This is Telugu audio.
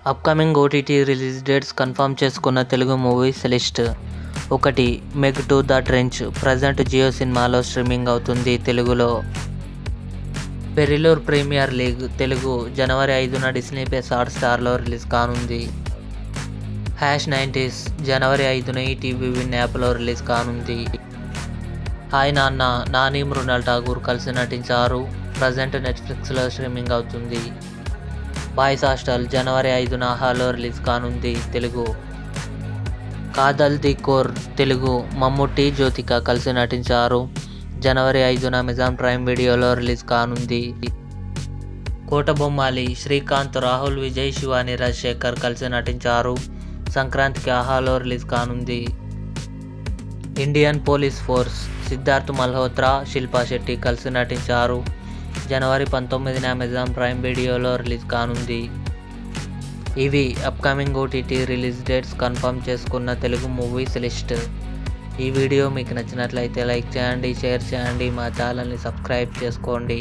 Upcoming OTT release dates confirm చేసుకున్న Telugu movies list. 1. Meg 2 the trench present Jio సినిమాలో స్ట్రీమింగ్ అవుతుంది తెలుగులో. పెరిలూర్ ప్రీమియర్ లీగ్ తెలుగు జనవరి 5న డిస్నీ ప్లస్ హాట్స్టార్లో రిలీజ్ కానుంది. #90s జనవరి 5న ఈటీవీ విన్ యాప్లో రిలీజ్ కానుంది. హాయ్ నాన్న నాని మృణాల్ ఠాగూర్ కలిసి నటించారు. ప్రజెంట్ నెట్ఫ్లిక్స్లో స్ట్రీమింగ్ అవుతుంది. బాయ్స్ హాస్టల్ జనవరి 5న ఆహాలో రిలీజ్ కానుంది తెలుగు. కాదల్ ది కోర్ తెలుగు మమ్ముట్టి జ్యోతిక కలిసి నటించారు. జనవరి 5న అమెజాన్ ప్రైమ్ వీడియోలో రిలీజ్ కానుంది. కోటబొమ్మాలి శ్రీకాంత్ రాహుల్ విజయ్ శివాని రాజశేఖర్ కలిసి నటించారు. సంక్రాంతికి ఆహాలో రిలీజ్ కానుంది. Indian police force Siddharth Malhotra Shilpa Shetty కలిసి నటించారు. జనవరి 19న అమెజాన్ ప్రైమ్ వీడియోలో రిలీజ్ కానుంది. ఇవి upcoming OTT release dates confirm చేసుకున్న తెలుగు మూవీస్ లిస్ట్. ఈ వీడియో మీకు నచ్చినట్లయితే లైక్ చేయండి, షేర్ చేయండి, మా ఛానల్ని సబ్స్క్రైబ్ చేసుకోండి.